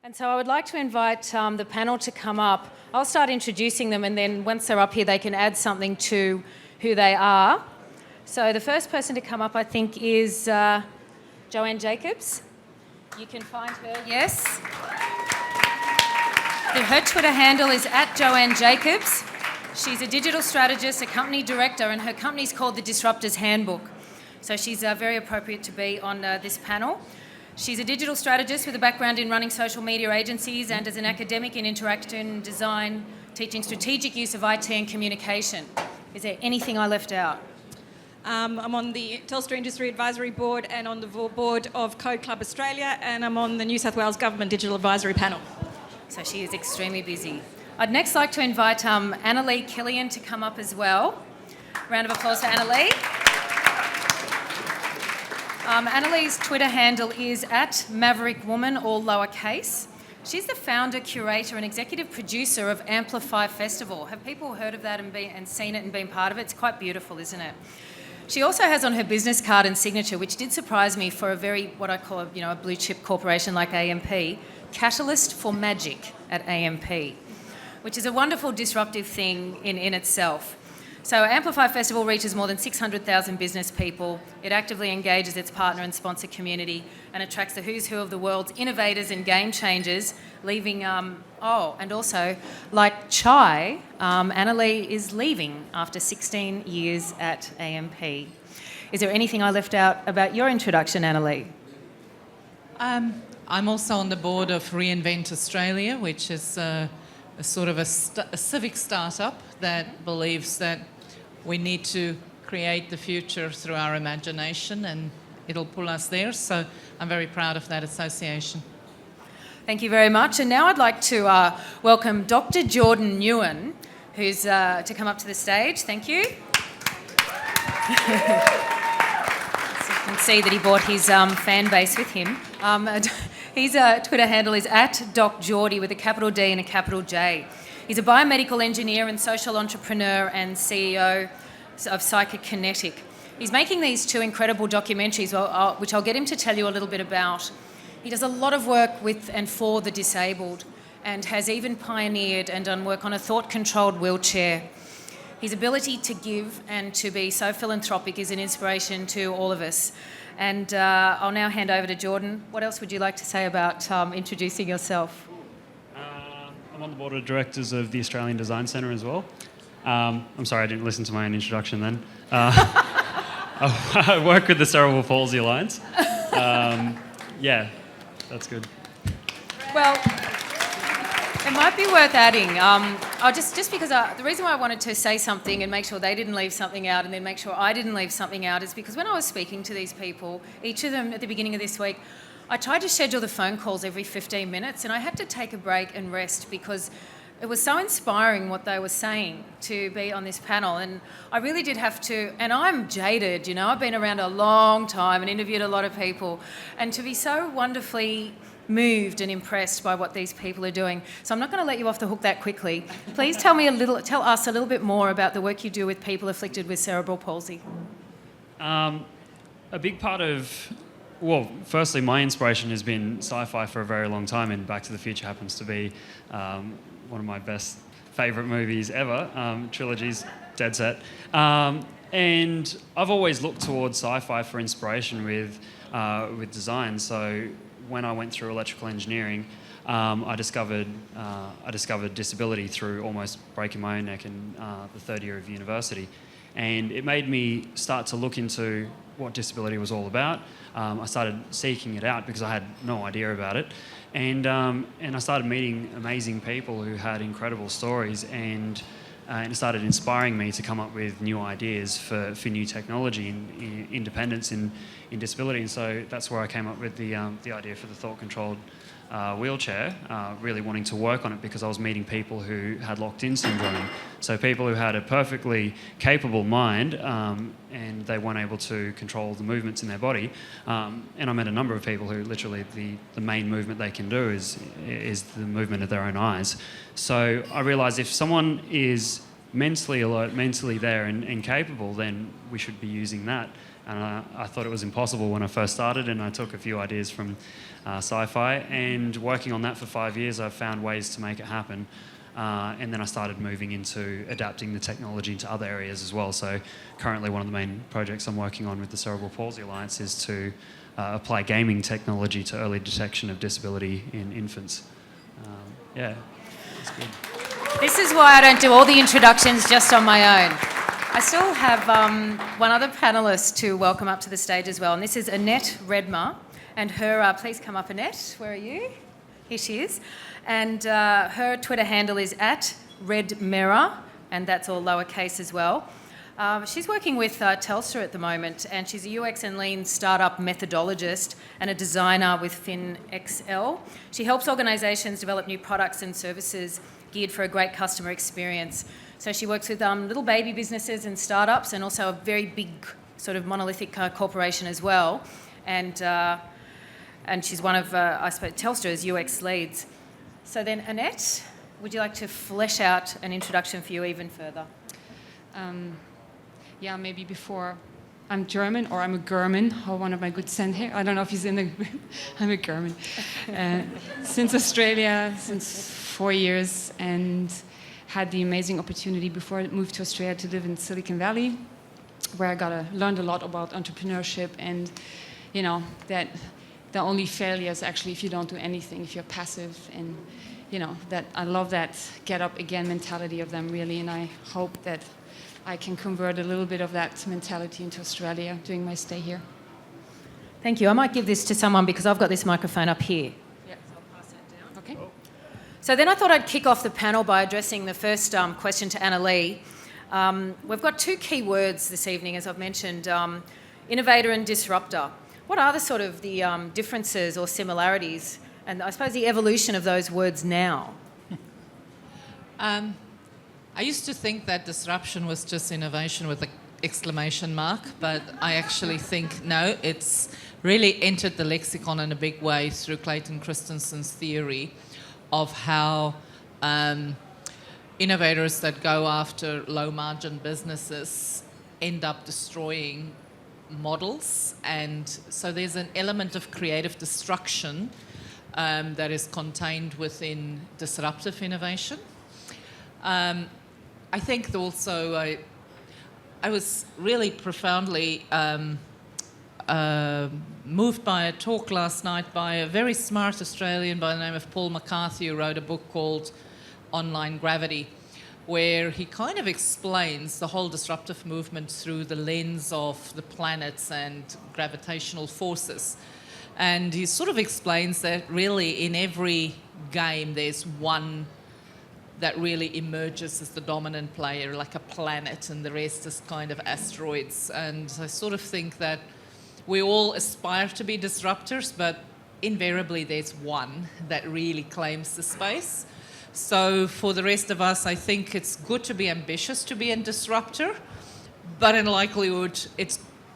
And so I would like to invite the panel to come up. I'll start introducing them, and then once they're up here, they can add something to who they are. So the first person to come up, I think, is Joanne Jacobs. You can find her, yes. Her Twitter handle is @JoanneJacobs. She's a digital strategist, a company director, and her company's called the Disruptors Handbook. So she's very appropriate to be on this panel. She's a digital strategist with a background in running social media agencies and as an academic in interaction design, teaching strategic use of IT and communication. Is there anything I left out? I'm on the Telstra Industry Advisory Board and on the board of Code Club Australia, and I'm on the New South Wales Government Digital Advisory Panel. So she is extremely busy. I'd next like to invite Annalie Killian to come up as well. Round of applause for Annalie. Annalie's Twitter handle is @MaverickWoman, all lowercase. She's the founder, curator and executive producer of Amplify Festival. Have people heard of that and seen it and been part of it? It's quite beautiful, isn't it? She also has on her business card and signature, which did surprise me for a very, what I call a blue chip corporation like AMP, Catalyst for Magic at AMP, which is a wonderful disruptive thing in itself. So Amplify Festival reaches more than 600,000 business people. It actively engages its partner and sponsor community and attracts the who's who of the world's innovators and game changers, leaving, and also, like Chai, Annalie is leaving after 16 years at AMP. Is there anything I left out about your introduction, Annalie? I'm also on the board of Reinvent Australia, which is a sort of a civic startup that believes that we need to create the future through our imagination, and it'll pull us there. So I'm very proud of that association. Thank you very much. And now I'd like to welcome Dr. Jordan Nguyen, who's to come up to the stage. Thank you. So you can see that he brought his fan base with him. His Twitter handle is @DocJordy with a capital D and a capital J. He's a biomedical engineer and social entrepreneur and CEO of Psychokinetic. He's making these two incredible documentaries, which I'll get him to tell you a little bit about. He does a lot of work with and for the disabled and has even pioneered and done work on a thought-controlled wheelchair. His ability to give and to be so philanthropic is an inspiration to all of us. And I'll now hand over to Jordan. What else would you like to say about introducing yourself? I'm on the board of directors of the Australian Design Centre as well. I'm sorry, I didn't listen to my own introduction then. I work with the Cerebral Palsy Alliance. Yeah, that's good. Well, it might be worth adding, just because the reason why I wanted to say something and make sure they didn't leave something out and then make sure I didn't leave something out is because when I was speaking to these people, each of them at the beginning of this week, I tried to schedule the phone calls every 15 minutes and I had to take a break and rest because it was so inspiring what they were saying to be on this panel. And I really did have to, and I'm jaded, I've been around a long time and interviewed a lot of people, and to be so wonderfully moved and impressed by what these people are doing. So I'm not going to let you off the hook that quickly. Please tell us a little bit more about the work you do with people afflicted with cerebral palsy. A big part of, firstly, my inspiration has been sci-fi for a very long time, and Back to the Future happens to be one of my best favourite movies ever, trilogies, dead set. And I've always looked towards sci-fi for inspiration with design. So when I went through electrical engineering, I discovered disability through almost breaking my own neck in the third year of university. And it made me start to look into what disability was all about. I started seeking it out because I had no idea about it. And I started meeting amazing people who had incredible stories, and it started inspiring me to come up with new ideas for new technology and independence in disability. And so that's where I came up with the idea for the thought-controlled wheelchair, really wanting to work on it because I was meeting people who had locked-in syndrome. So people who had a perfectly capable mind and they weren't able to control the movements in their body. And I met a number of people who literally the main movement they can do is the movement of their own eyes. So I realised if someone is mentally alert, mentally there and capable, then we should be using that And I thought it was impossible when I first started, and I took a few ideas from sci-fi, and working on that for 5 years, I've found ways to make it happen. And then I started moving into adapting the technology to other areas as well. So currently one of the main projects I'm working on with the Cerebral Palsy Alliance is to apply gaming technology to early detection of disability in infants. Yeah, it's good. This is why I don't do all the introductions just on my own. I still have one other panellist to welcome up to the stage as well, and this is Annette Redmer. And her, please come up, Annette. Where are you? Here she is. And her Twitter handle is @redmera, and that's all lowercase as well. She's working with Telstra at the moment, and she's a UX and Lean startup methodologist and a designer with FinXL. She helps organisations develop new products and services geared for a great customer experience. So she works with little baby businesses and startups, and also a very big sort of monolithic corporation as well. And she's one of, I suppose, Telstra's UX leads. So then, Annette, would you like to flesh out an introduction for you even further? Yeah, maybe before. I'm German, or I'm a German, how one of my good sent here. I don't know if he's in the group. I'm a German. Since Australia, since 4 years, and had the amazing opportunity before I moved to Australia to live in Silicon Valley, where I learned a lot about entrepreneurship, and you know that the only failure is actually if you don't do anything, if you're passive, and you know that I love that get up again mentality of them really, and I hope that I can convert a little bit of that mentality into Australia during my stay here. Thank you. I might give this to someone because I've got this microphone up here. Yeah, so I'll pass that down. Okay. So then I thought I'd kick off the panel by addressing the first question to Annalie. We've got two key words this evening, as I've mentioned, innovator and disruptor. What are the sort of the differences or similarities, and I suppose the evolution of those words now? I used to think that disruption was just innovation with an exclamation mark, but I actually think, no, it's really entered the lexicon in a big way through Clayton Christensen's theory of how innovators that go after low-margin businesses end up destroying models. And so there's an element of creative destruction that is contained within disruptive innovation. I think also I was really profoundly moved by a talk last night by a very smart Australian by the name of Paul McCarthy, who wrote a book called Online Gravity, where he kind of explains the whole disruptive movement through the lens of the planets and gravitational forces. And he sort of explains that really in every game there's one that really emerges as the dominant player, like a planet, and the rest is kind of asteroids. And I sort of think that we all aspire to be disruptors, but invariably there's one that really claims the space. So for the rest of us, I think it's good to be ambitious to be a disruptor, but in likelihood,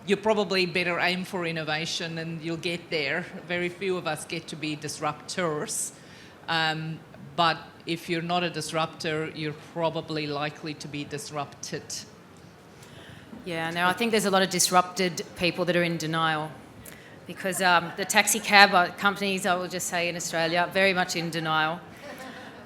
you probably better aim for innovation and you'll get there. Very few of us get to be disruptors. But if you're not a disruptor, you're probably likely to be disrupted. Yeah, now I think there's a lot of disrupted people that are in denial because the taxi cab companies, I will just say in Australia, very much in denial.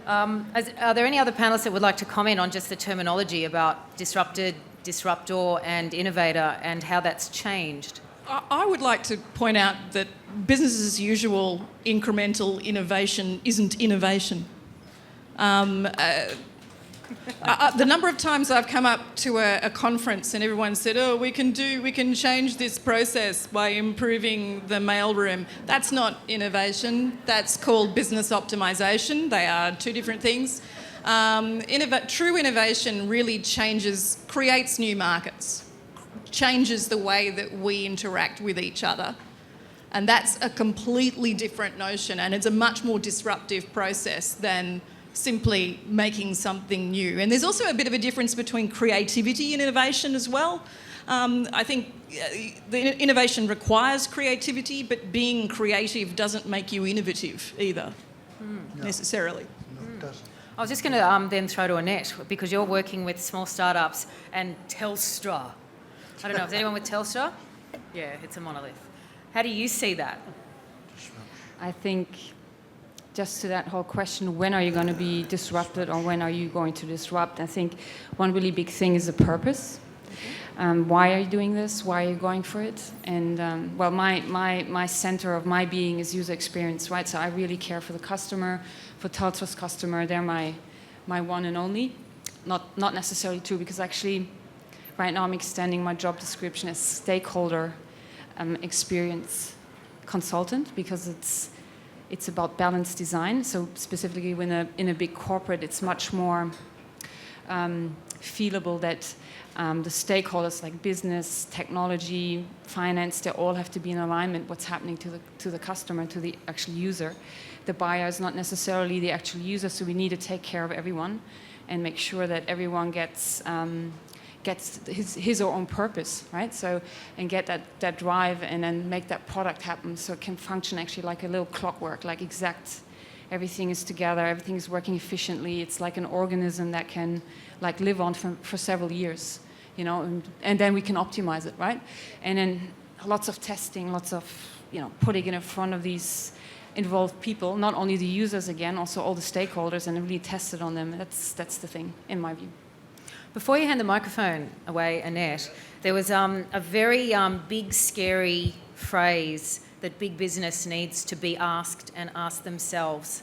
Are there any other panellists that would like to comment on just the terminology about disrupted, disruptor and innovator and how that's changed? I would like to point out that business as usual incremental innovation isn't innovation. The number of times I've come up to a conference and everyone said, "Oh, we can change this process by improving the mailroom." That's not innovation. That's called business optimization. They are two different things. True innovation really creates new markets, changes the way that we interact with each other. And that's a completely different notion, and it's a much more disruptive process than simply making something new. And there's also a bit of a difference between creativity and innovation as well. I think the innovation requires creativity, but being creative doesn't make you innovative either, necessarily. No, it doesn't. I was just going to then throw to Annette, because you're working with small startups and Telstra. I don't know, is anyone with Telstra? Yeah, it's a monolith. How do you see that? I think just to that whole question, when are you going to be disrupted or when are you going to disrupt? I think one really big thing is the purpose. Why are you doing this? Why are you going for it? And well, my center of my being is user experience, right? So I really care for the customer, for Telstra's customer. They're my one and only. Not necessarily two, because actually right now I'm extending my job description as stakeholder experience consultant, because it's about balanced design. So specifically in a big corporate, it's much more feelable that the stakeholders like business, technology, finance, they all have to be in alignment what's happening to the customer, to the actual user. The buyer is not necessarily the actual user, so we need to take care of everyone and make sure that everyone gets his or own purpose, right? So, and get that drive and then make that product happen so it can function actually like a little clockwork, like exact. Everything is together, everything is working efficiently. It's like an organism that can like live on for several years, you know, and then we can optimize it, right? And then lots of testing, lots of, you know, putting it in front of these involved people, not only the users again, also all the stakeholders, and really test it on them. That's the thing, in my view. Before you hand the microphone away, Annette, there was a very big, scary phrase that big business needs to be asked and ask themselves.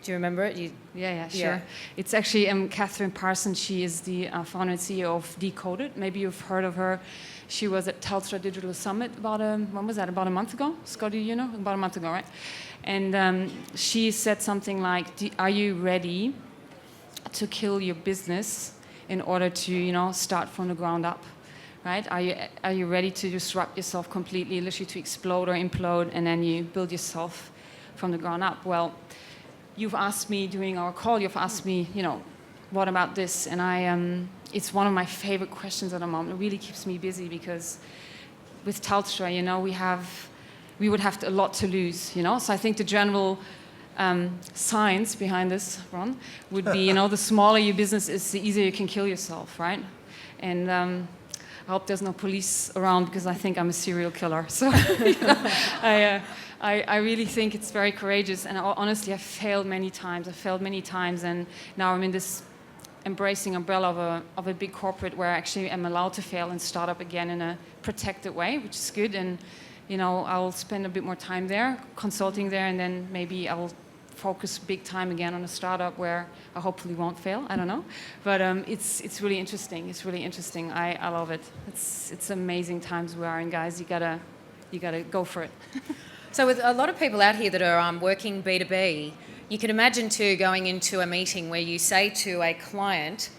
Do you remember it? Yeah, sure. Yeah. It's actually Catherine Parsons. She is the founder and CEO of Decoded. Maybe you've heard of her. She was at Telstra Digital Summit about a month ago? Scott, do you know? About a month ago, right? And she said something like, are you ready to kill your business in order to, you know, start from the ground up? Right? Are you ready to disrupt yourself completely, literally to explode or implode, and then you build yourself from the ground up? Well, you've asked me during our call, you know, what about this? And it's one of my favorite questions at the moment. It really keeps me busy because with Telstra, you know, we would have a lot to lose, you know? So I think the general science behind this, Ron, would be, you know, the smaller your business is, the easier you can kill yourself, right? And I hope there's no police around because I think I'm a serial killer. So you know, I really think it's very courageous. And honestly, I've failed many times. And now I'm in this embracing umbrella of a big corporate where I actually am allowed to fail and start up again in a protected way, which is good. And you know, I'll spend a bit more time there, consulting there, and then maybe I'll focus big time again on a startup where I hopefully won't fail. I don't know, but it's really interesting. It's really interesting. I love it. It's amazing times we are in, guys. You gotta go for it. So with a lot of people out here that are working B2B, you can imagine too going into a meeting where you say to a client,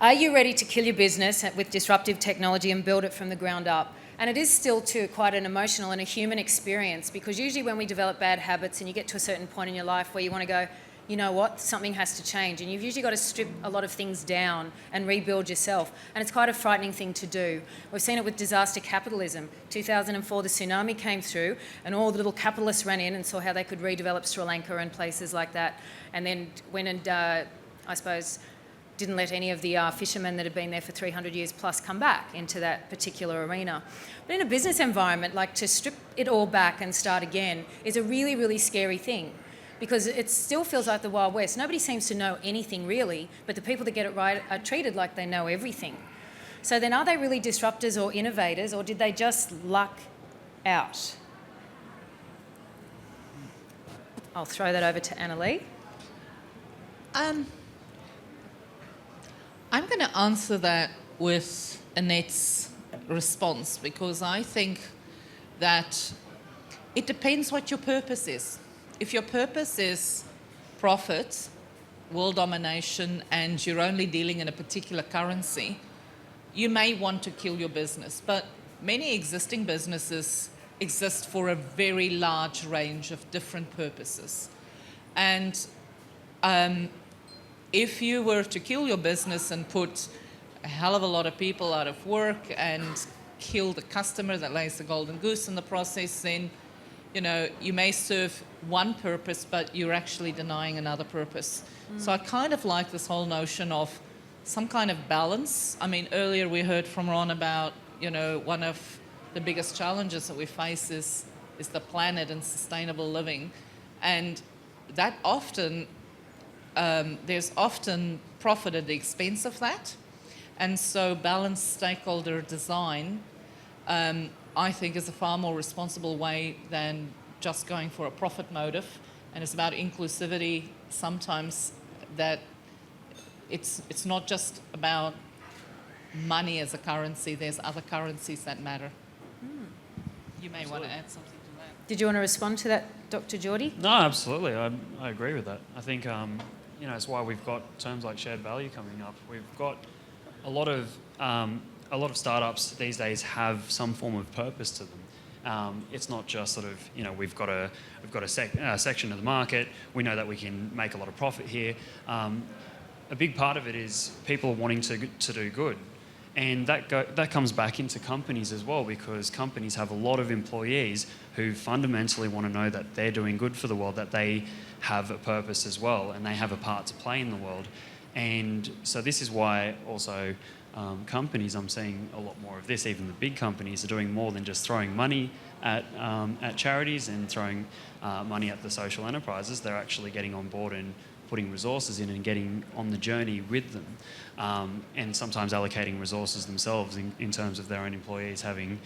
are you ready to kill your business with disruptive technology and build it from the ground up? And it is still too quite an emotional and a human experience, because usually when we develop bad habits and you get to a certain point in your life where you want to go, you know what, something has to change, and you've usually got to strip a lot of things down and rebuild yourself, and it's quite a frightening thing to do. We've seen it with disaster capitalism. 2004, the tsunami came through and all the little capitalists ran in and saw how they could redevelop Sri Lanka and places like that, and then went and I suppose didn't let any of the fishermen that had been there for 300 years plus come back into that particular arena. But in a business environment, like to strip it all back and start again is a really, really scary thing, because it still feels like the Wild West. Nobody seems to know anything really, but the people that get it right are treated like they know everything. So then are they really disruptors or innovators, or did they just luck out? I'll throw that over to Annalie. I'm going to answer that with Annette's response, because I think that it depends what your purpose is. If your purpose is profit, world domination, and you're only dealing in a particular currency, you may want to kill your business. But many existing businesses exist for a very large range of different purposes. And if you were to kill your business and put a hell of a lot of people out of work and kill the customer that lays the golden goose in the process, then, you know, you may serve one purpose, but you're actually denying another purpose. So I kind of like this whole notion of some kind of balance. I mean, earlier we heard from Ron about, you know, one of the biggest challenges that we face is the planet and sustainable living. And that often, there's often profit at the expense of that. And so balanced stakeholder design, I think, is a far more responsible way than just going for a profit motive. And it's about inclusivity sometimes, that it's not just about money as a currency, there's other currencies that matter. You may want to add something to that. Did you want to respond to that, Dr. Geordie? No, absolutely. I agree with that. I think it's why we've got terms like shared value coming up. We've got a lot of startups these days have some form of purpose to them. It's not just sort of, we've got a section of the market. We know that we can make a lot of profit here. A big part of it is people wanting to do good. And that comes back into companies as well, because companies have a lot of employees who fundamentally want to know that they're doing good for the world, that they have a purpose as well, and they have a part to play in the world. And so this is why also companies, I'm seeing a lot more of this, even the big companies are doing more than just throwing money at charities and throwing money at the social enterprises. They're actually getting on board and putting resources in and getting on the journey with them, and sometimes allocating resources themselves in terms of their own employees, having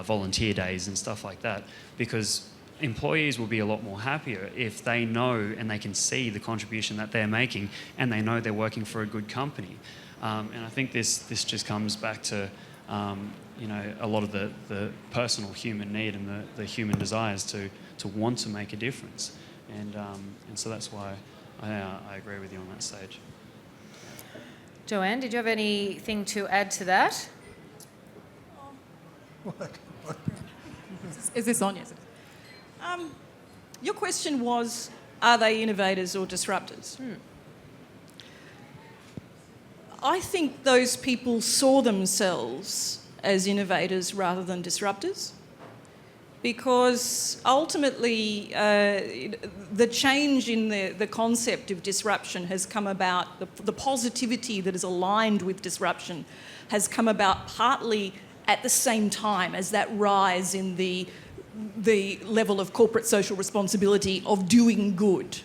volunteer days and stuff like that, because employees will be a lot more happier if they know and they can see the contribution that they're making, and they know they're working for a good company. And I think this just comes back to a lot of the personal human need and the human desires to want to make a difference, and so that's why I agree with you on that stage. Joanne, did you have anything to add to that? What? Is this on? Yes. Your question was, are they innovators or disruptors? I think those people saw themselves as innovators rather than disruptors, because ultimately the change in the concept of disruption has come about, the positivity that is aligned with disruption has come about partly at the same time as that rise in the level of corporate social responsibility of doing good.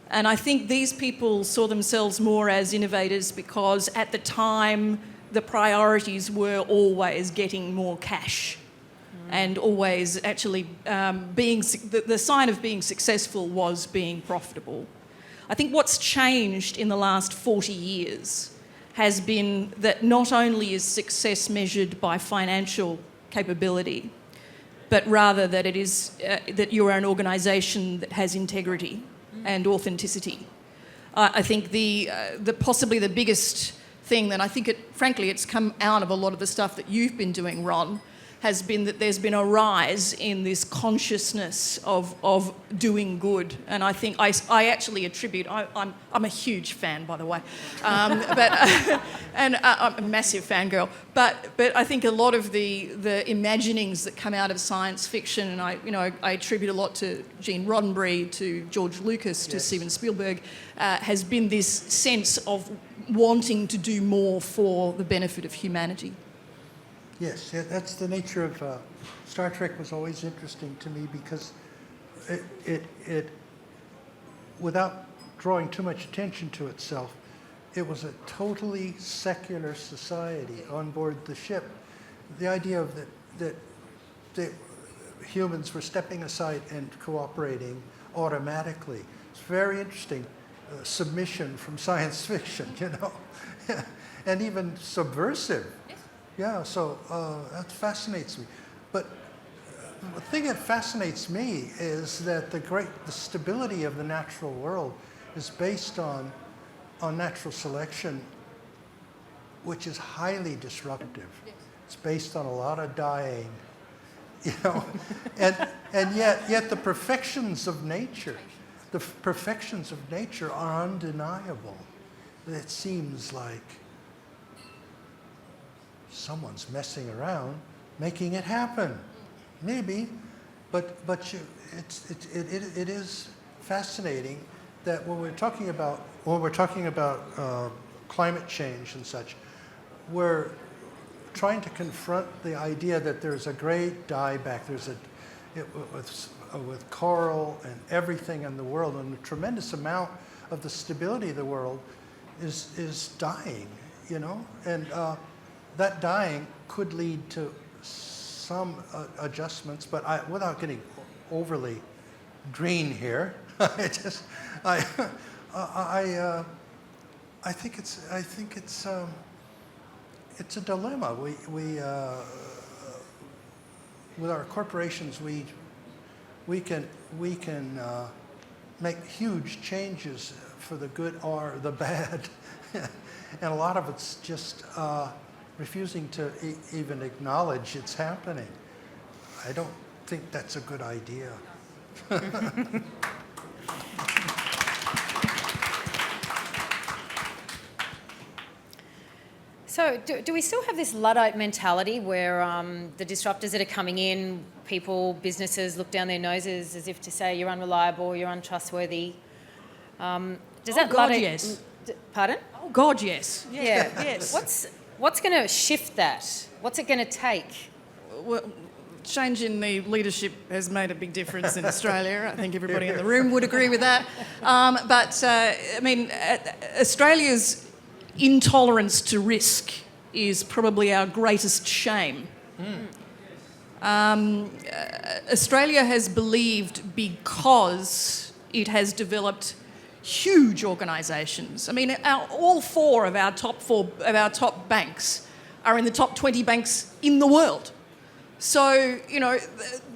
And I think these people saw themselves more as innovators because at the time the priorities were always getting more cash. And always actually the sign of being successful was being profitable. I think what's changed in the last 40 years has been that not only is success measured by financial capability, but rather that it is that you're an organisation that has integrity and authenticity. I think the possibly the biggest thing that I think frankly it's come out of a lot of the stuff that you've been doing, Ron, has been that there's been a rise in this consciousness of doing good. And I think I actually attribute, I'm a huge fan, by the way, and I'm a massive fangirl, but I think a lot of the imaginings that come out of science fiction, and I attribute a lot to Gene Roddenberry, to George Lucas, to Steven Spielberg, has been this sense of wanting to do more for the benefit of humanity. Yes, that's the nature of Star Trek. Was always interesting to me because it without drawing too much attention to itself, it was a totally secular society on board the ship. The idea of that humans were stepping aside and cooperating automatically. It's very interesting. Submission from science fiction, and even subversive. Yeah, so that fascinates me. But the thing that fascinates me is that the stability of the natural world is based on natural selection, which is highly disruptive. It's based on a lot of dying, and yet the perfections of nature are undeniable. It seems like someone's messing around, making it happen, maybe, but it is fascinating that when we're talking about climate change and such, we're trying to confront the idea that there's a great dieback, with coral and everything in the world, and a tremendous amount of the stability of the world is dying, and that dying could lead to some adjustments, but without getting overly green here, I think it's a dilemma. We with our corporations, we can make huge changes for the good or the bad, and a lot of it's just refusing to even acknowledge it's happening. I don't think that's a good idea. So do we still have this Luddite mentality where the disruptors that are coming in, businesses look down their noses as if to say you're unreliable, you're untrustworthy? Does that God, Luddite... yes. Pardon? Oh, God, yes. Yeah. Yes. What's going to shift that? What's it going to take? Well, change in the leadership has made a big difference in Australia. I think everybody in the room would agree with that. Australia's intolerance to risk is probably our greatest shame. Australia has believed, because it has developed huge organisations. All four of our top banks are in the top 20 banks in the world. So,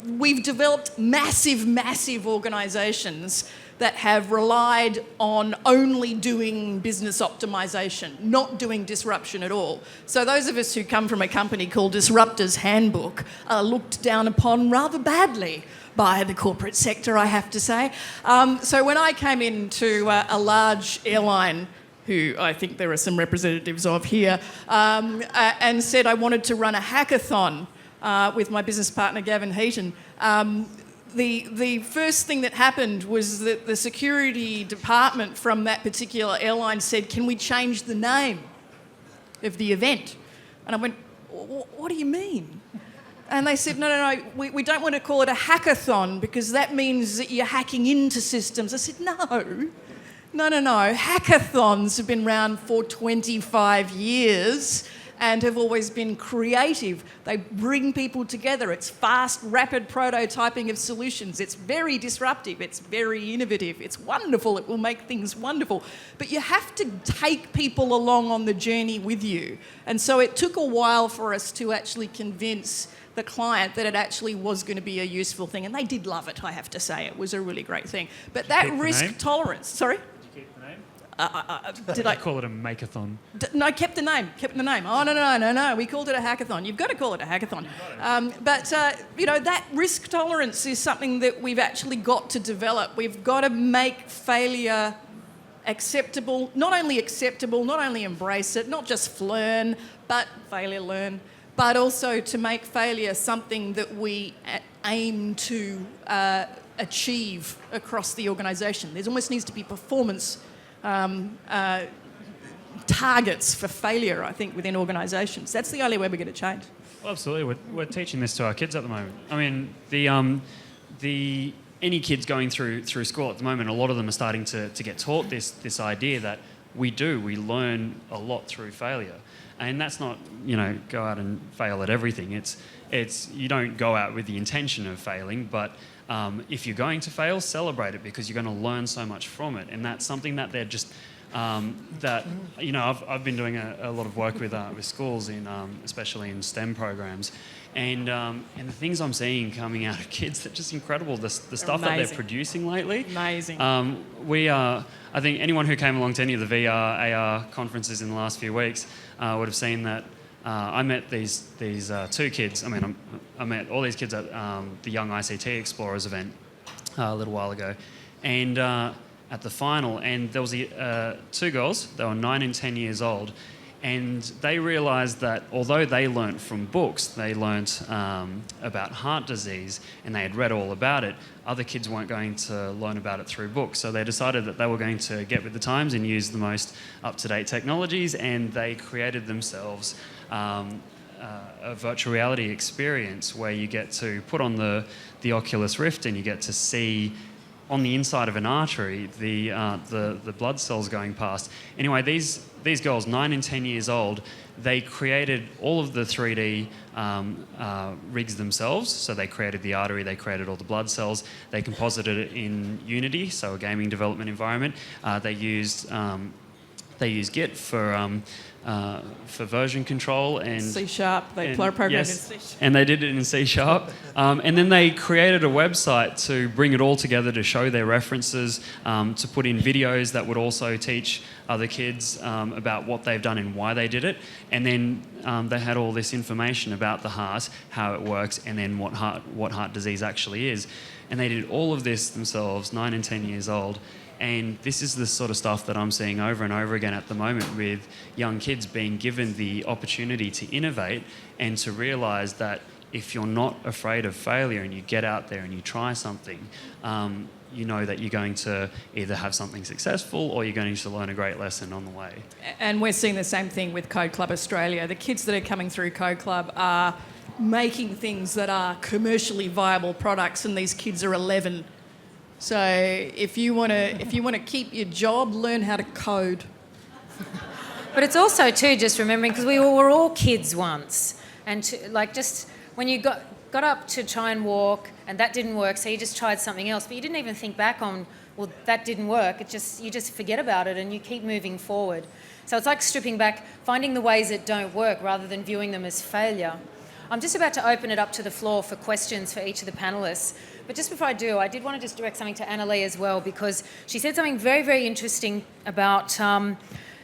we've developed massive organisations that have relied on only doing business optimisation, not doing disruption at all. So those of us who come from a company called Disruptors Handbook are looked down upon rather badly by the corporate sector, I have to say. So when I came into a large airline, who I think there are some representatives of here, and said I wanted to run a hackathon with my business partner Gavin Heaton, the first thing that happened was that the security department from that particular airline said, "Can we change the name of the event?" And I went, "What do you mean?" And they said, no, we don't want to call it a hackathon because that means that you're hacking into systems. I said, no. Hackathons have been around for 25 years and have always been creative. They bring people together. It's fast, rapid prototyping of solutions. It's very disruptive. It's very innovative. It's wonderful. It will make things wonderful. But you have to take people along on the journey with you. And so it took a while for us to actually convince the client that it actually was going to be a useful thing. And they did love it, I have to say. It was a really great thing. But that risk tolerance... Sorry? Did I call it a makeathon? No, I kept the name. Oh, no. We called it a hackathon. You've got to call it a hackathon. That risk tolerance is something that we've actually got to develop. We've got to make failure acceptable, not only embrace it, not just learn, but but also to make failure something that we aim to achieve across the organisation. There almost needs to be performance targets for failure, I think, within organisations. That's the only way we're going to change. Well, absolutely. We're teaching this to our kids at the moment. I mean, any kids going through school at the moment, a lot of them are starting to get taught this idea that we learn a lot through failure. And that's not, go out and fail at everything. It's you don't go out with the intention of failing, but if you're going to fail, celebrate it because you're going to learn so much from it. And that's something that they're just I've been doing a lot of work with schools especially in STEM programs, and the things I'm seeing coming out of kids, they're just incredible. The stuff that they're producing lately. Amazing. I think anyone who came along to any of the VR, AR conferences in the last few weeks would have seen that I met these two kids. I met all these kids at the Young ICT Explorers event a little while ago, and at the final, and there was two girls. They were 9 and 10 years old, and they realised that although they learnt from books, they learnt about heart disease, and they had read all about it, other kids weren't going to learn about it through books. So they decided that they were going to get with the times and use the most up-to-date technologies, and they created themselves a virtual reality experience where you get to put on the Oculus Rift and you get to see on the inside of an artery the blood cells going past. Anyway, these girls, 9 and 10 years old, they created all of the 3D rigs themselves. So they created the artery, they created all the blood cells, they composited it in Unity, so a gaming development environment. They used Git for version control and C#. They programmed yes, in C#. and they did it in C#. And then they created a website to bring it all together, to show their references, to put in videos that would also teach other kids about what they've done and why they did it. And then they had all this information about the heart, how it works, and then what heart disease actually is. And they did all of this themselves, 9 and 10 years old. And this is the sort of stuff that I'm seeing over and over again at the moment, with young kids being given the opportunity to innovate and to realise that if you're not afraid of failure and you get out there and you try something, you know that you're going to either have something successful or you're going to learn a great lesson on the way. And we're seeing the same thing with Code Club Australia. The kids that are coming through Code Club are making things that are commercially viable products, and these kids are 11. So if you want to keep your job, learn how to code. But it's also too just remembering, because we were all kids once, and just when you got up to try and walk and that didn't work, so you just tried something else, but you didn't even think back on, well, that didn't work. You just forget about it and you keep moving forward. So it's like stripping back, finding the ways that don't work rather than viewing them as failure. I'm just about to open it up to the floor for questions for each of the panellists. But just before I do, I did want to just direct something to Annalie as well, because she said something very, very interesting about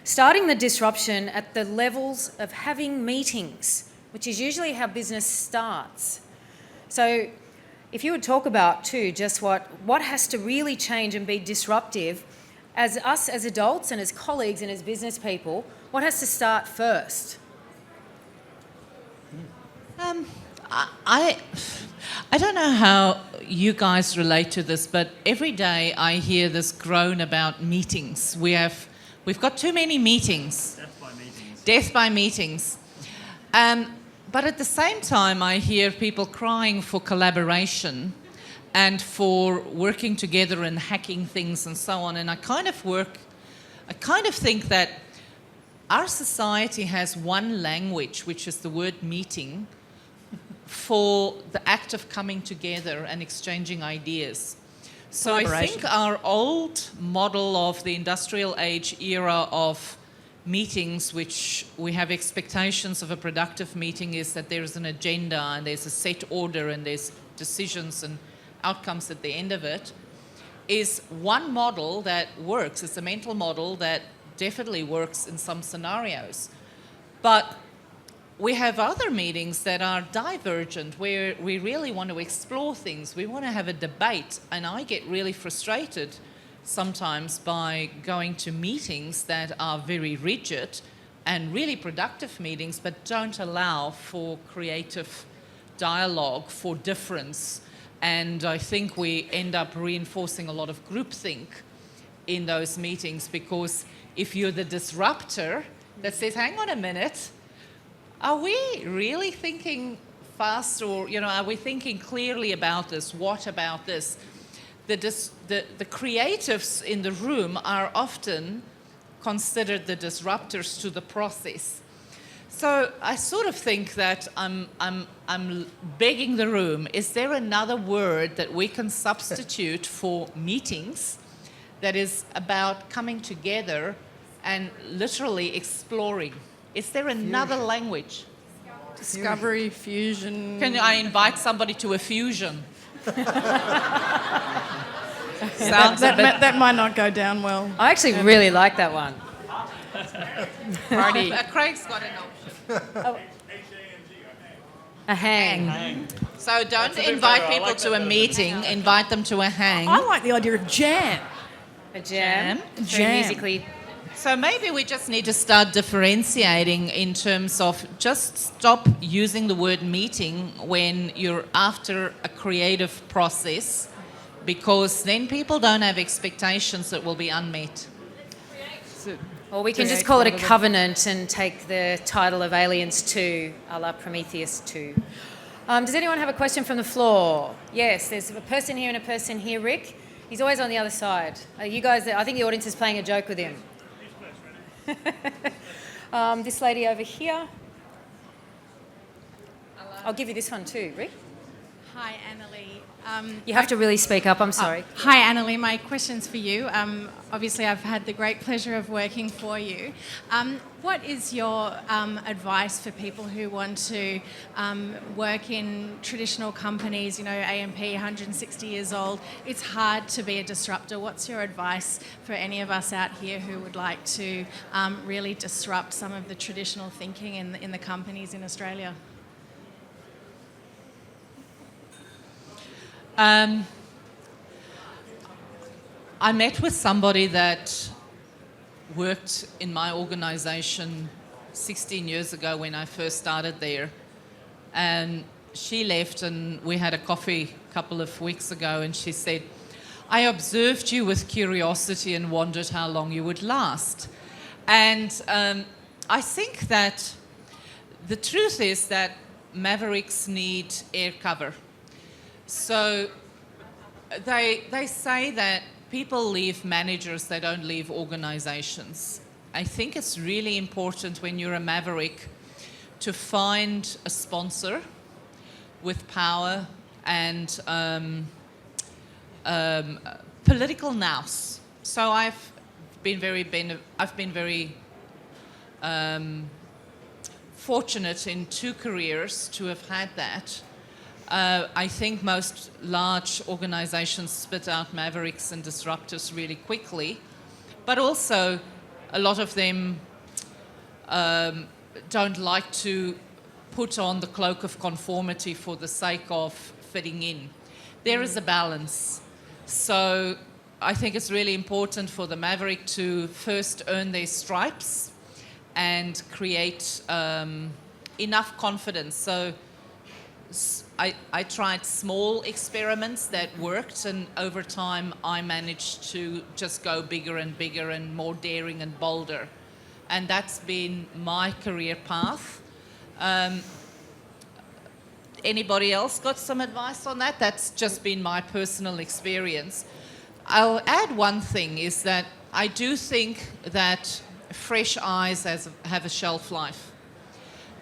starting the disruption at the levels of having meetings, which is usually how business starts. So if you would talk about too just what has to really change and be disruptive as us as adults and as colleagues and as business people, what has to start first? I don't know how you guys relate to this, but every day I hear this groan about meetings. We've got too many meetings. Death by meetings. But at the same time, I hear people crying for collaboration and for working together and hacking things and so on. And I kind of think that our society has one language, which is the word meeting, for the act of coming together and exchanging ideas. So I think our old model of the industrial age era of meetings, which we have expectations of a productive meeting, is that there's an agenda and there's a set order and there's decisions and outcomes at the end of it, is one model that works. It's a mental model that definitely works in some scenarios. But we have other meetings that are divergent, where we really want to explore things. We want to have a debate, and I get really frustrated sometimes by going to meetings that are very rigid and really productive meetings, but don't allow for creative dialogue, for difference. And I think we end up reinforcing a lot of groupthink in those meetings, because if you're the disruptor that says, hang on a minute, are we really thinking fast, or are we thinking clearly about this? What about this? The creatives in the room are often considered the disruptors to the process. So I sort of think that I'm begging the room, is there another word that we can substitute for meetings that is about coming together and literally exploring? Is there another language? Discovery, fusion. Can I invite somebody to a fusion? That might not go down well. I actually really like that one. Party. Craig's got an option. A hang. So don't invite people to a meeting, invite them to a hang. I like the idea of jam. A jam. Jam. Musically. So maybe we just need to start differentiating in terms of just stop using the word meeting when you're after a creative process, because then people don't have expectations that will be unmet. Or we can just call it a covenant and take the title of Aliens 2, a la Prometheus 2. Does anyone have a question from the floor? Yes, there's a person here and a person here. Rick, he's always on the other side. You guys, I think the audience is playing a joke with him. This lady over here. I'll give you this one too, Rick. Hi, Annalie. You have to really speak up, I'm sorry. Hi, Annalie. My question's for you. Obviously, I've had the great pleasure of working for you. What is your advice for people who want to work in traditional companies, you know, AMP, 160 years old? It's hard to be a disruptor. What's your advice for any of us out here who would like to really disrupt some of the traditional thinking in the companies in Australia? I met with somebody that worked in my organisation 16 years ago when I first started there. And she left and we had a coffee a couple of weeks ago and she said, I observed you with curiosity and wondered how long you would last. And I think that the truth is that Mavericks need air cover. So they say that people leave managers, they don't leave organizations. I think it's really important when you're a Maverick to find a sponsor with power and political nous. So I've been very fortunate in 2 careers to have had that. I think most large organizations spit out Mavericks and Disruptors really quickly, but also a lot of them don't like to put on the cloak of conformity for the sake of fitting in. There is a balance. So I think it's really important for the Maverick to first earn their stripes and create enough confidence. So I tried small experiments that worked, and over time I managed to just go bigger and bigger and more daring and bolder. And that's been my career path. Anybody else got some advice on that? That's just been my personal experience. I'll add one thing, is that I do think that fresh eyes have a shelf life.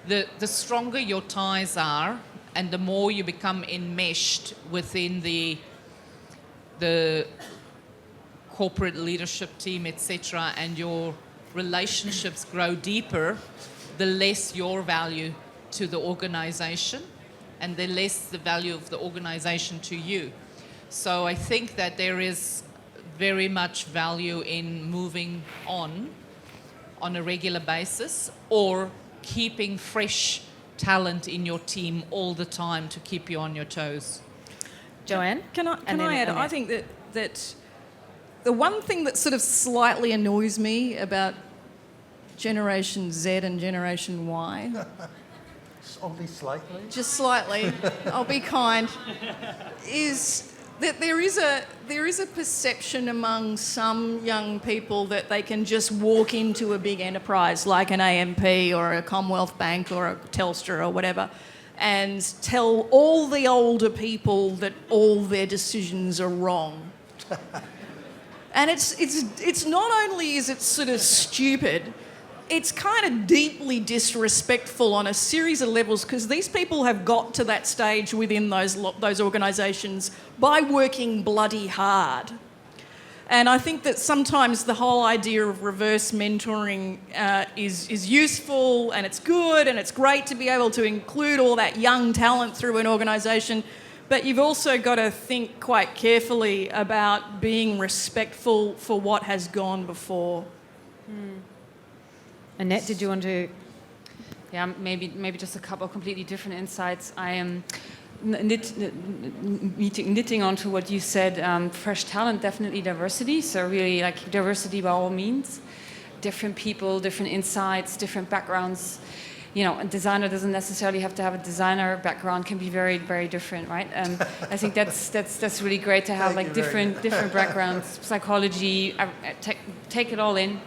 The stronger your ties are, and the more you become enmeshed within the corporate leadership team, etc., and your relationships grow deeper, the less your value to the organization, and the less the value of the organization to you. So I think that there is very much value in moving on a regular basis, or keeping fresh talent in your team all the time to keep you on your toes. Joanne? Can I add? I think that the one thing that sort of slightly annoys me about Generation Z and Generation Y... Only slightly? Just slightly, I'll be kind, is that there is a perception among some young people that they can just walk into a big enterprise like an AMP or a Commonwealth Bank or a Telstra or whatever and tell all the older people that all their decisions are wrong. And it's not only is it sort of stupid, it's kind of deeply disrespectful on a series of levels, because these people have got to that stage within those organisations by working bloody hard. And I think that sometimes the whole idea of reverse mentoring is useful, and it's good, and it's great to be able to include all that young talent through an organisation. But you've also got to think quite carefully about being respectful for what has gone before. Annette, did you want to... Yeah, maybe just a couple of completely different insights. I am knitting onto what you said. Fresh talent, definitely diversity. So really, like, diversity by all means. Different people, different insights, different backgrounds. You know, a designer doesn't necessarily have to have a designer background. Can be very, very different, right? I think that's really great to have like different backgrounds, psychology. Take it all in.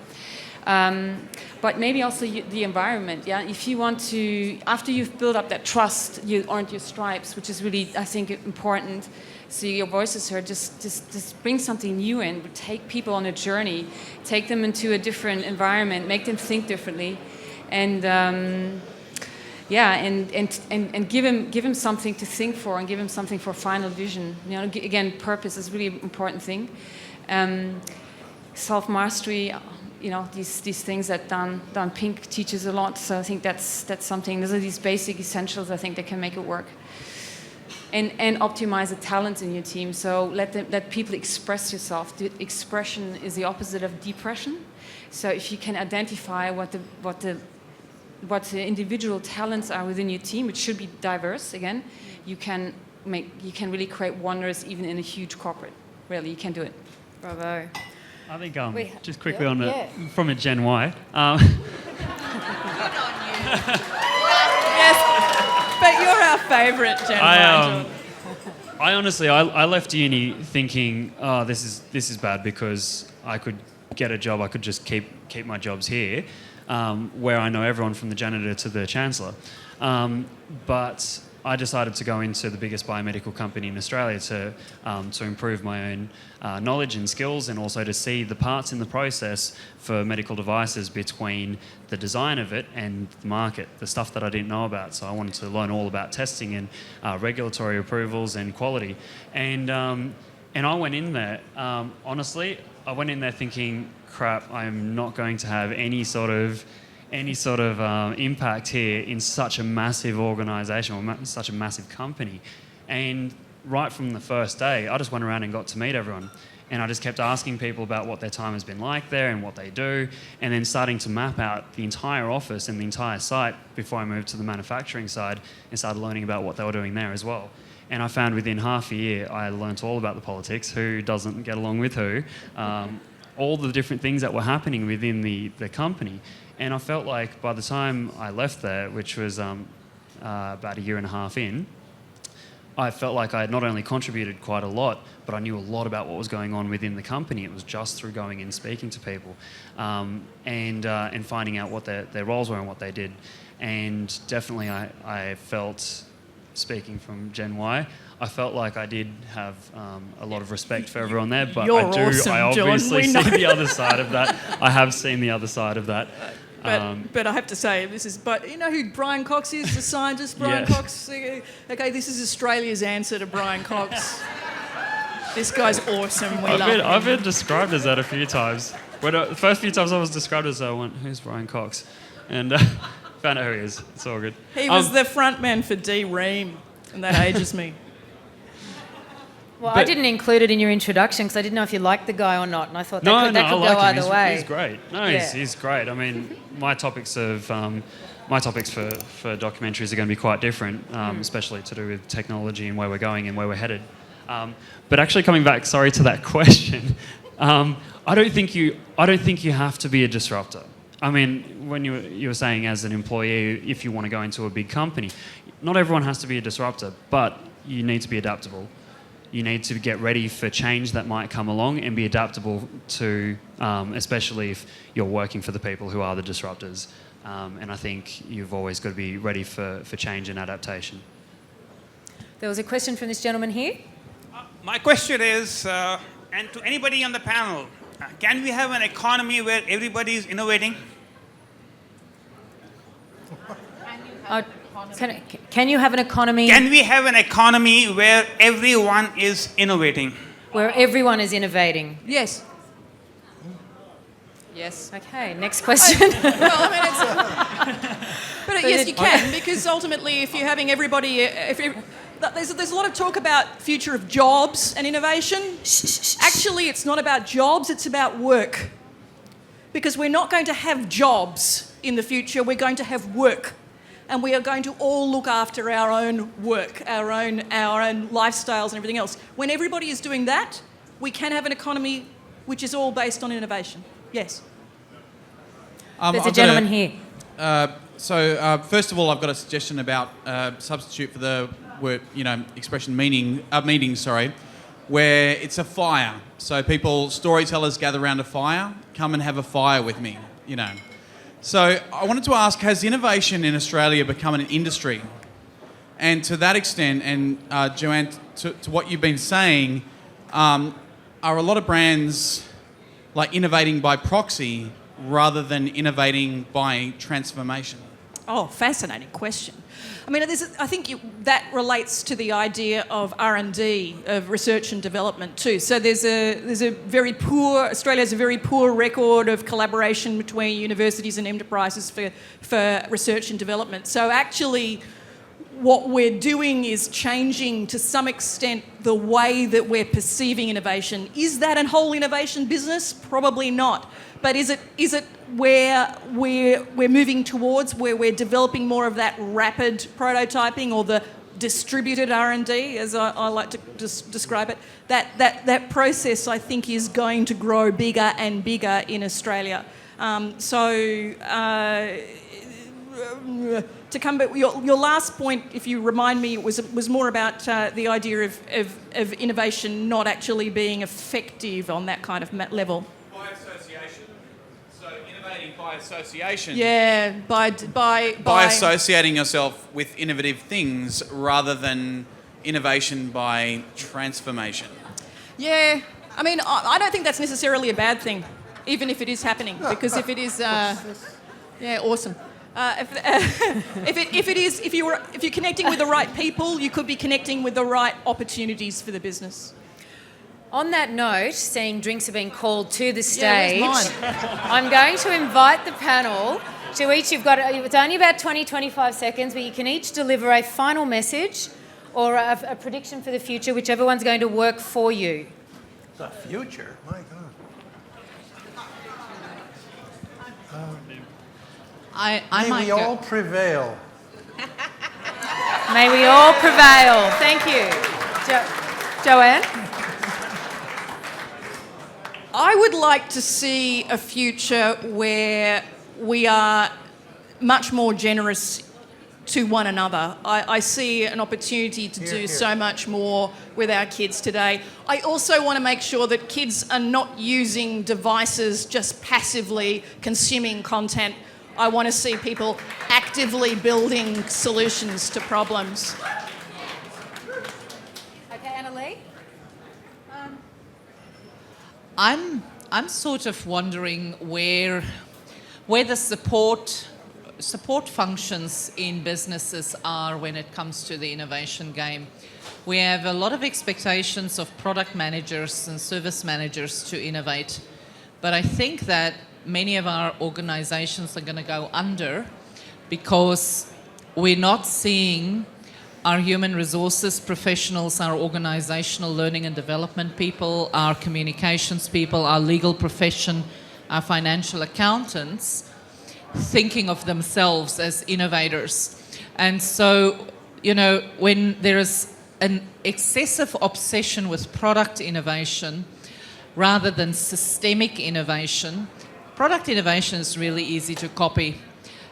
But maybe also the environment. Yeah, if you want to, after you've built up that trust, you earned your stripes, which is really, I think, important. So your voice is heard. Just bring something new in. Take people on a journey. Take them into a different environment. Make them think differently, and give him something to think for, and give him something for final vision. You know, again, purpose is really an important thing. Self-mastery. You know, these things that Dan Pink teaches a lot. So I think that's something. Those are these basic essentials. I think that can make it work. And optimize the talents in your team. So let people express yourself. The expression is the opposite of depression. So if you can identify what the individual talents are within your team, which should be diverse. Again, you can really create wonders even in a huge corporate. Really, you can do it. Bravo. I think just quickly from a Gen Y. Yes, but you're our favourite Gen Y. I honestly, I left uni thinking, oh, this is bad because I could get a job. I could just keep my jobs here, where I know everyone from the janitor to the chancellor. But I decided to go into the biggest biomedical company in Australia to improve my own knowledge and skills, and also to see the parts in the process for medical devices between the design of it and the market, the stuff that I didn't know about. So I wanted to learn all about testing and regulatory approvals and quality. And I went in there, honestly, I went in there thinking, crap, I'm not going to have any sort of impact here in such a massive organisation or such a massive company. And right from the first day, I just went around and got to meet everyone. And I just kept asking people about what their time has been like there and what they do, and then starting to map out the entire office and the entire site before I moved to the manufacturing side and started learning about what they were doing there as well. And I found within half a year, I learnt all about the politics, who doesn't get along with who, all the different things that were happening within the company. And I felt like by the time I left there, which was about a year and a half in, I felt like I had not only contributed quite a lot, but I knew a lot about what was going on within the company. It was just through going and speaking to people and finding out what their roles were and what they did. And definitely I felt, speaking from Gen Y, I felt like I did have a lot of respect for everyone there, but You're awesome, I obviously John. see the other side of that. I have seen the other side of that. But I have to say, but you know who Brian Cox is, the scientist, Brian Cox? Okay, this is Australia's answer to Brian Cox. This guy's awesome. I've been described as that a few times. The first few times I was described as that, I went, who's Brian Cox? And found out who he is. It's all good. He was the frontman for D Ream, and that ages me. Well, I didn't include it in your introduction because I didn't know if you liked the guy or not, and I thought that could go either way. He's great. He's great. I mean, my topics for documentaries are going to be quite different, especially to do with technology and where we're going and where we're headed. But actually, coming back, sorry, to that question, I don't think you have to be a disruptor. I mean, when you were saying as an employee, if you want to go into a big company, not everyone has to be a disruptor, but you need to be adaptable. You need to get ready for change that might come along and be adaptable to, especially if you're working for the people who are the disruptors. And I think you've always got to be ready for change and adaptation. There was a question from this gentleman here. My question is, and to anybody on the panel, can we have an economy where everybody is innovating? Can you have an economy... Can we have an economy where everyone is innovating? Where everyone is innovating? Yes. Yes. Okay, next question. Yes, you can, because ultimately if you're having everybody... There's a lot of talk about future of jobs and innovation. Actually, it's not about jobs, it's about work. Because we're not going to have jobs in the future, we're going to have work. And we are going to all look after our own work, our own lifestyles and everything else. When everybody is doing that, we can have an economy which is all based on innovation. Yes. There's a gentleman here. First of all, I've got a suggestion about substitute for the word, expression meeting, where it's a fire. So storytellers gather around a fire. Come and have a fire with me. you know. So I wanted to ask, has innovation in Australia become an industry? And to that extent, and Joanne, to what you've been saying, are a lot of brands like innovating by proxy rather than innovating by transformation? Oh, fascinating question. I mean, I think that relates to the idea of R&D, of research and development too. So there's a very poor, Australia has a very poor record of collaboration between universities and enterprises for research and development. So actually, what we're doing is changing to some extent the way that we're perceiving innovation. Is that a whole innovation business? Probably not. But is it where we're moving towards, where we're developing more of that rapid prototyping or the distributed R&D, as I like to describe it? That process, I think, is going to grow bigger and bigger in Australia. To come back, your last point, if you remind me, was more about the idea of innovation not actually being effective on that kind of level. By association. So innovating by association. Yeah, by associating yourself with innovative things rather than innovation by transformation. Yeah, I mean, I don't think that's necessarily a bad thing, even if it is happening, because if it is, yeah, awesome. If you're connecting with the right people, you could be connecting with the right opportunities for the business. On that note, seeing drinks are being called to the stage, I'm going to invite the panel to each. It's only about 20-25 seconds, but you can each deliver a final message or a prediction for the future, whichever one's going to work for you. The future? My God. May we all prevail. May we all prevail. Thank you. Joanne? I would like to see a future where we are much more generous to one another. I see an opportunity to do so much more with our kids today. I also want to make sure that kids are not using devices just passively consuming content. I want to see people actively building solutions to problems. Okay, Annalie? I'm sort of wondering where the support functions in businesses are when it comes to the innovation game. We have a lot of expectations of product managers and service managers to innovate, but I think that many of our organizations are going to go under because we're not seeing our human resources professionals, our organizational learning and development people, our communications people, our legal profession, our financial accountants thinking of themselves as innovators. And so, you know, when there is an excessive obsession with product innovation rather than systemic innovation, product innovation is really easy to copy.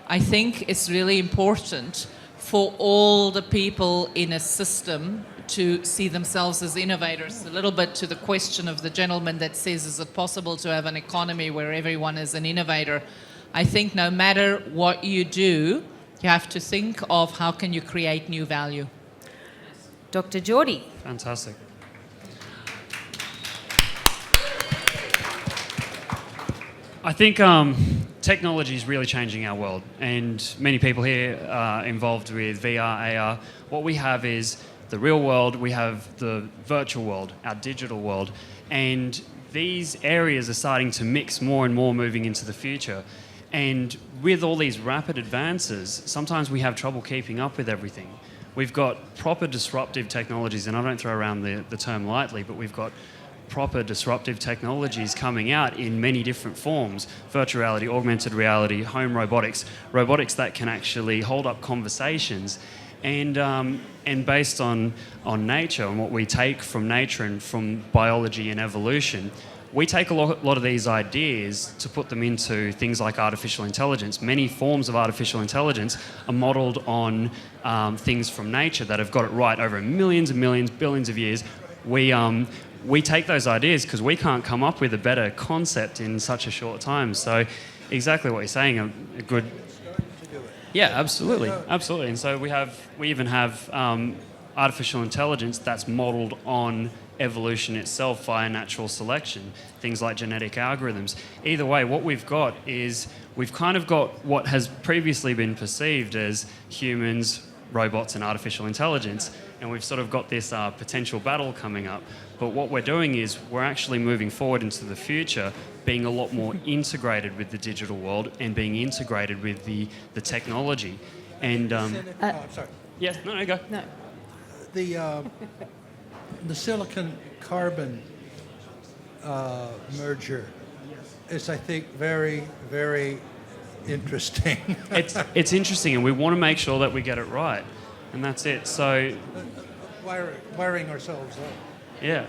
I think it's really important for all the people in a system to see themselves as innovators. A little bit to the question of the gentleman that says, is it possible to have an economy where everyone is an innovator? I think no matter what you do, you have to think of how can you create new value. Dr. Geordie. Fantastic. I think technology is really changing our world, and many people here are involved with VR, AR. What we have is the real world, we have the virtual world, our digital world, and these areas are starting to mix more and more moving into the future. And with all these rapid advances, sometimes we have trouble keeping up with everything. We've got proper disruptive technologies, and I don't throw around the term lightly, but we've got proper disruptive technologies coming out in many different forms: virtual reality, augmented reality, home robotics that can actually hold up conversations, and based on nature and what we take from nature and from biology and evolution, we take a lot of these ideas to put them into things like artificial intelligence. Many forms of artificial intelligence are modelled on things from nature that have got it right over millions and millions, billions of years. We take those ideas because we can't come up with a better concept in such a short time. So exactly what you're saying. A good. Yeah, absolutely, absolutely. And so we even have artificial intelligence that's modelled on evolution itself via natural selection, things like genetic algorithms. Either way, what we've got is we've kind of got what has previously been perceived as humans, robots and artificial intelligence, and we've sort of got this potential battle coming up. But what we're doing is we're actually moving forward into the future, being a lot more integrated with the digital world and being integrated with the technology. And sorry. yes, no, go. No. The silicon carbon merger is, I think, very, very interesting. It's interesting, and we want to make sure that we get it right, and that's it. So, wiring ourselves up. yeah,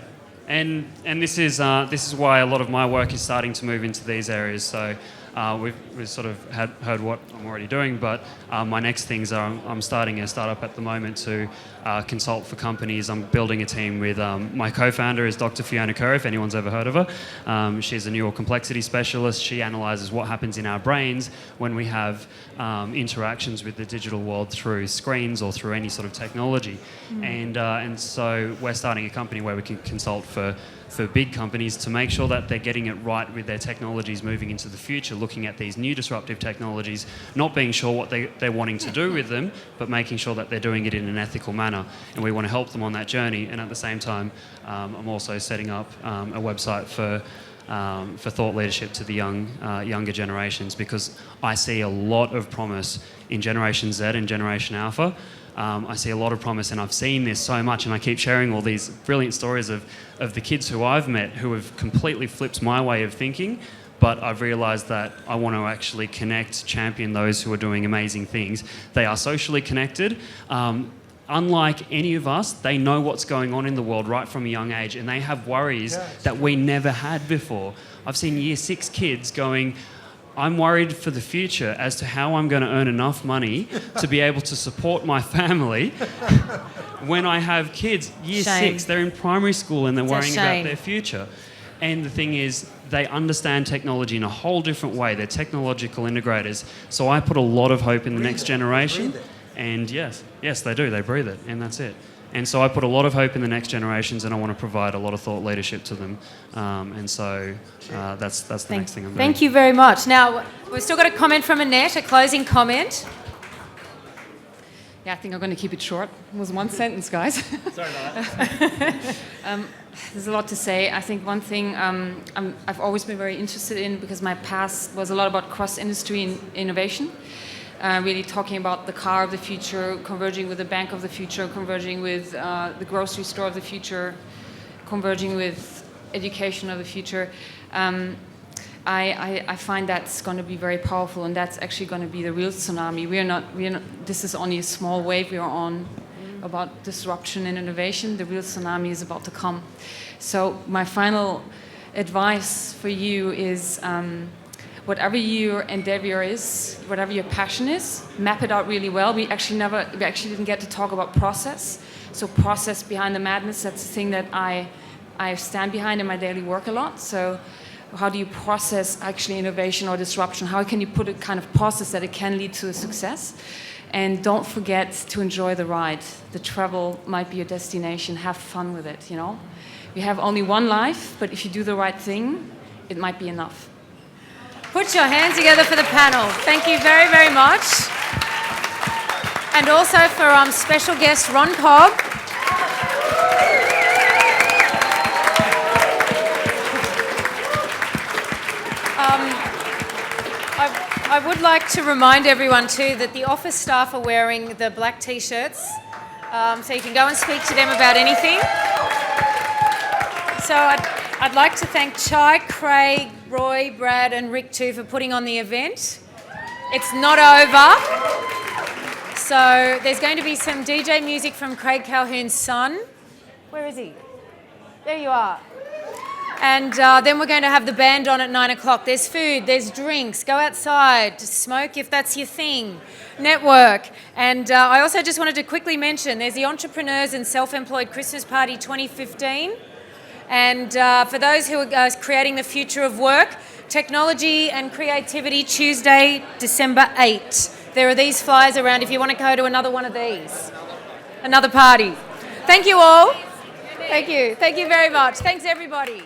and this is why a lot of my work is starting to move into these areas. So. We've sort of heard what I'm already doing, but my next things are I'm starting a startup at the moment to consult for companies. I'm building a team with my co-founder is Dr. Fiona Kerr, if anyone's ever heard of her. She's a neural complexity specialist. She analyses what happens in our brains when we have interactions with the digital world through screens or through any sort of technology. And so we're starting a company where we can consult for big companies to make sure that they're getting it right with their technologies moving into the future, looking at these new disruptive technologies, not being sure what they're wanting to do with them, but making sure that they're doing it in an ethical manner. And we want to help them on that journey. And at the same time, I'm also setting up a website for thought leadership to the younger generations, because I see a lot of promise in Generation Z and Generation Alpha. I see a lot of promise, and I've seen this so much, and I keep sharing all these brilliant stories of the kids who I've met who have completely flipped my way of thinking, but I've realised that I want to actually connect, champion those who are doing amazing things. They are socially connected. Unlike any of us, they know what's going on in the world right from a young age, and they have worries that we never had before. I've seen Year 6 kids going, I'm worried for the future as to how I'm going to earn enough money to be able to support my family when I have kids. Year 6, they're in primary school and they're worrying about their future. And the thing is, they understand technology in a whole different way. They're technological integrators. So I put a lot of hope in the next generation. And yes, they do. They breathe it, and that's it. And so I put a lot of hope in the next generations, and I want to provide a lot of thought leadership to them. And so that's the next thing I'm doing. Thank you very much. Now, we've still got a comment from Annette, a closing comment. Yeah, I think I'm going to keep it short. It was one sentence, guys. Sorry about that. There's a lot to say. I think one thing I've always been very interested in, because my past was a lot about cross-industry innovation. Really talking about the car of the future, converging with the bank of the future, converging with the grocery store of the future, converging with education of the future. I find that's going to be very powerful, and that's actually going to be the real tsunami. We're not. This is only a small wave we are on about disruption and innovation. The real tsunami is about to come. So my final advice for you is, whatever your endeavor is, whatever your passion is, map it out really well. We actually didn't get to talk about process. So process behind the madness, that's the thing that I stand behind in my daily work a lot. So how do you process actually innovation or disruption? How can you put a kind of process that it can lead to a success? And don't forget to enjoy the ride. The travel might be your destination. Have fun with it, you know? You have only one life, but if you do the right thing, it might be enough. Put your hands together for the panel. Thank you very, very much. And also for special guest Ron Cobb. I would like to remind everyone too that the office staff are wearing the black t-shirts, so you can go and speak to them about anything. So I'd like to thank Chai, Craig, Roy, Brad and Rick too for putting on the event. It's not over. So there's going to be some DJ music from Craig Calhoun's son. Where is he? There you are. And then we're going to have the band on at 9 o'clock. There's food, there's drinks. Go outside, smoke if that's your thing. Network. And I also just wanted to quickly mention there's the Entrepreneurs and Self-Employed Christmas Party 2015. And for those who are creating the future of work, Technology and Creativity, Tuesday, December 8. There are these flyers around if you want to go to another one of these, another party. Thank you all. Thank you. Thank you very much. Thanks, everybody.